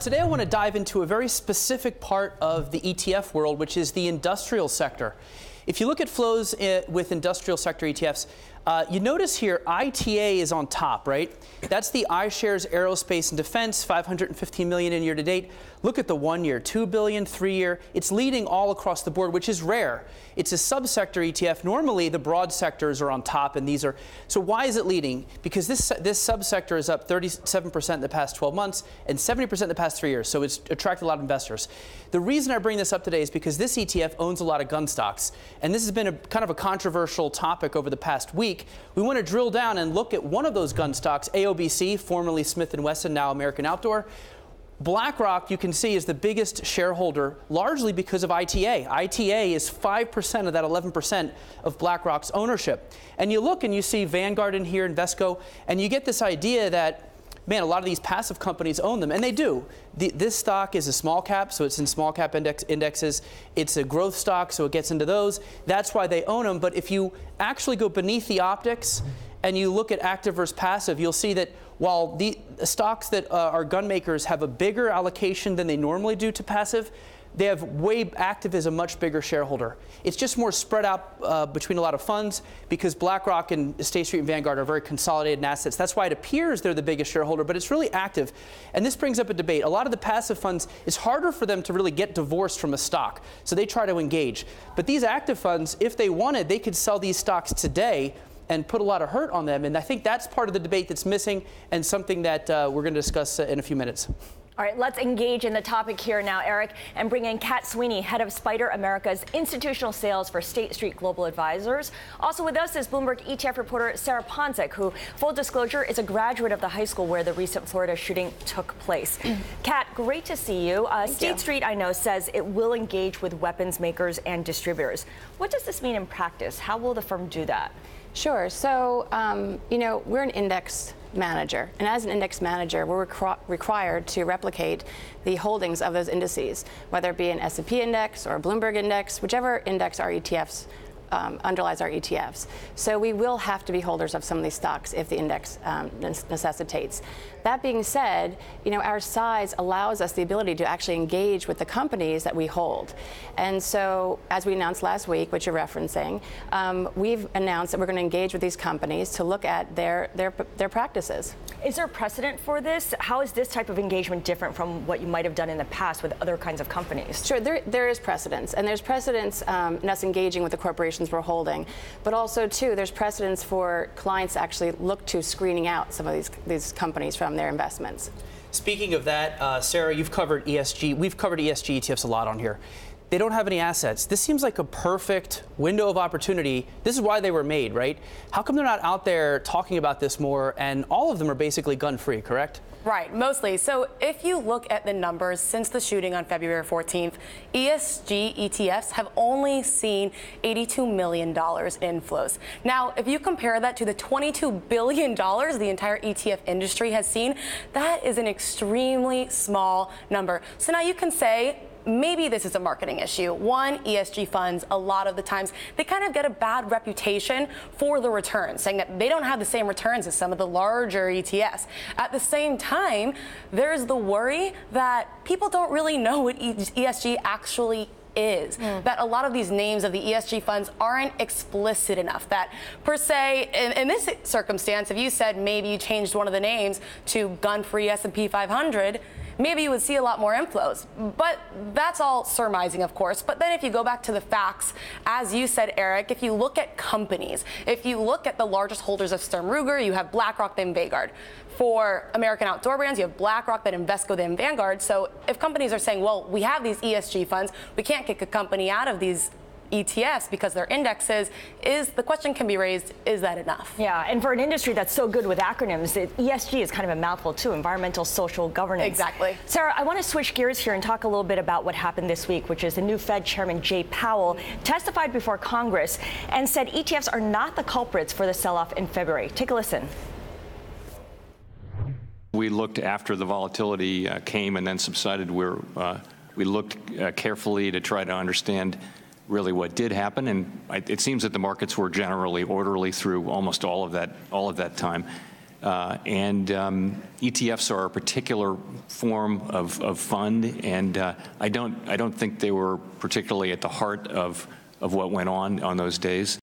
Today I want to dive into a very specific part of the ETF world, which is the industrial sector. If you look at flows with industrial sector ETFs, you notice here ITA is on top, right? That's the iShares Aerospace and Defense, 515 million in year to date. Look at the 1 year, 2 billion, 3 year. It's leading all across the board, which is rare. It's a subsector ETF. Normally the broad sectors are on top, and these are. So why is it leading? Because this subsector is up 37% in the past 12 months and 70% in the past 3 years. So it's attracted a lot of investors. The reason I bring this up today is because this ETF owns a lot of gun stocks, and this has been kind of a controversial topic over the past week. We want to drill down and look at one of those gun stocks, AOBC, formerly Smith & Wesson, now American Outdoor. BlackRock, you can see, is the biggest shareholder, largely because of ITA. ITA is 5% of that 11% of BlackRock's ownership. And you look and you see Vanguard in here, Invesco, and you get this idea that, man, a lot of these passive companies own them, and they do. This stock is a small cap, so it's in small cap indexes. It's a growth stock, so it gets into those. That's why they own them. But if you actually go beneath the optics and you look at active versus passive, you'll see that while the stocks that are gun makers have a bigger allocation than they normally do to passive, they have active is a much bigger shareholder. It's just more spread out between a lot of funds because BlackRock and State Street and Vanguard are very consolidated in assets. That's why it appears they're the biggest shareholder, but it's really active. And this brings up a debate. A lot of the passive funds, it's harder for them to really get divorced from a stock, so they try to engage. But these active funds, if they wanted, they could sell these stocks today and put a lot of hurt on them. And I think that's part of the debate that's missing and something that we're going to discuss in a few minutes. All right, let's engage in the topic here now, Eric, and bring in Kathryn Sweeney, head of SPDR Americas institutional sales for State Street Global Advisors. Also with us is Bloomberg ETF reporter Sarah Ponczek, who, full disclosure, is a graduate of the high school where the recent Florida shooting took place. Kat, great to see you. State Street, I know, says it will engage with weapons makers and distributors. What does this mean in practice? How will the firm do that? Sure. So, we're an index manager, and as an index manager, we're required to replicate the holdings of those indices, whether it be an S&P index or a Bloomberg index, whichever index our ETFs underlies our ETFs. So we will have to be holders of some of these stocks if the index necessitates. That being said, our size allows us the ability to actually engage with the companies that we hold. And so, as we announced last week, which you're referencing, we've announced that we're going to engage with these companies to look at their practices. Is there precedent for this? How is this type of engagement different from what you might have done in the past with other kinds of companies? Sure, there is precedence, and there's precedence in us engaging with the corporations we're holding, but also too there's precedence for clients to actually look to screening out some of these companies from their investments. Speaking of that, Sarah, you've covered ESG. We've covered ESG ETFs a lot on here. They don't have any assets. This seems like a perfect window of opportunity. This is why they were made, right? How come they're not out there talking about this more? And all of them are basically gun-free, correct? Right, mostly. So if you look at the numbers since the shooting on February 14th, ESG ETFs have only seen $82 million in inflows. Now, if you compare that to the $22 billion the entire ETF industry has seen, that is an extremely small number. So now you can say, maybe this is a marketing issue. One, ESG funds, a lot of the times, they kind of get a bad reputation for the returns, saying that they don't have the same returns as some of the larger ETFs. At the same time, there's the worry that people don't really know what ESG actually is, that a lot of these names of the ESG funds aren't explicit enough, that per se, in this circumstance, if you said maybe you changed one of the names to gun-free S&P 500, maybe you would see a lot more inflows. But that's all surmising, of course. But then if you go back to the facts, as you said, Eric, if you look at companies, if you look at the largest holders of Sturm Ruger, you have BlackRock, then Vanguard. For American Outdoor brands, you have BlackRock, then Invesco, then Vanguard. So if companies are saying, well, we have these ESG funds, we can't kick a company out of these ETFs because they're indexes, the question can be raised, is that enough? Yeah, and for an industry that's so good with acronyms, ESG is kind of a mouthful too, environmental social governance. Exactly. Sarah, I want to switch gears here and talk a little bit about what happened this week, which is the new Fed Chairman Jay Powell testified before Congress and said ETFs are not the culprits for the sell-off in February. Take a listen. We looked after the volatility came and then subsided. We looked carefully to try to understand really what did happen, and it seems that the markets were generally orderly through almost all of that time. And ETFs are a particular form of fund, and I don't think they were particularly at the heart of what went on those days.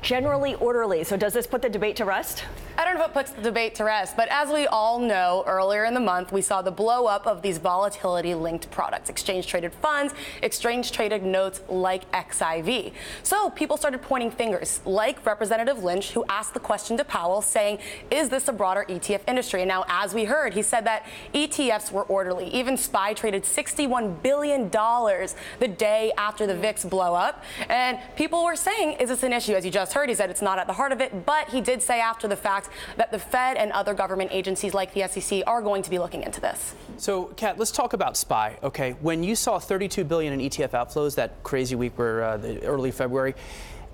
Generally orderly. So does this put the debate to rest? I don't know if it puts the debate to rest, but as we all know, earlier in the month, we saw the blow up of these volatility-linked products, exchange-traded funds, exchange-traded notes like XIV. So people started pointing fingers, like Representative Lynch, who asked the question to Powell, saying, is this a broader ETF industry? And now, as we heard, he said that ETFs were orderly. Even SPY traded $61 billion the day after the VIX blow up. And people were saying, is this an issue? As you just heard, he said it's not at the heart of it, but he did say after the fact that the Fed and other government agencies like the SEC are going to be looking into this. So, Kat, let's talk about SPY. Okay, when you saw $32 billion in ETF outflows that crazy week where early February,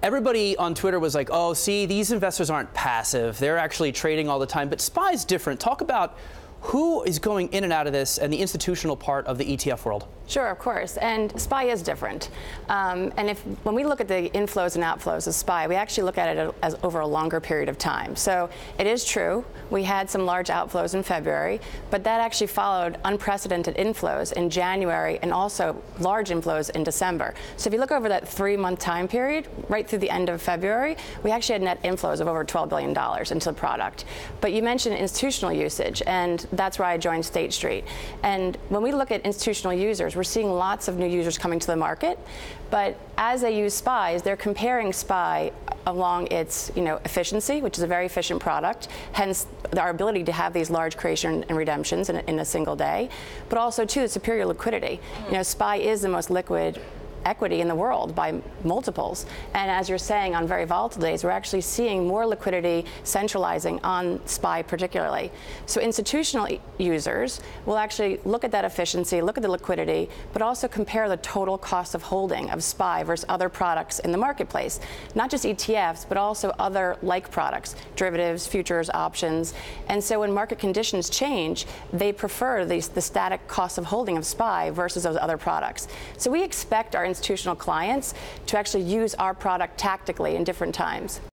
everybody on Twitter was like, "Oh, see, these investors aren't passive; they're actually trading all the time." But SPY is different. Talk about who is going in and out of this and the institutional part of the ETF world. Sure, of course, and SPY is different. And when we look at the inflows and outflows of SPY, we actually look at it as over a longer period of time. So it is true, we had some large outflows in February, but that actually followed unprecedented inflows in January and also large inflows in December. So if you look over that 3-month time period, right through the end of February, we actually had net inflows of over $12 billion into the product. But you mentioned institutional usage, and that's where I joined State Street. And when we look at institutional users, we're seeing lots of new users coming to the market, but as they use SPYs, they're comparing SPY along its efficiency, which is a very efficient product, hence our ability to have these large creation and redemptions in a single day, but also too the superior liquidity. SPY is the most liquid equity in the world by multiples. And as you're saying, on very volatile days, we're actually seeing more liquidity centralizing on SPY particularly. So institutional users will actually look at that efficiency, look at the liquidity, but also compare the total cost of holding of SPY versus other products in the marketplace. Not just ETFs, but also other like products, derivatives, futures, options. And so when market conditions change, they prefer the static cost of holding of SPY versus those other products. So we expect our institutional clients to actually use our product tactically in different times.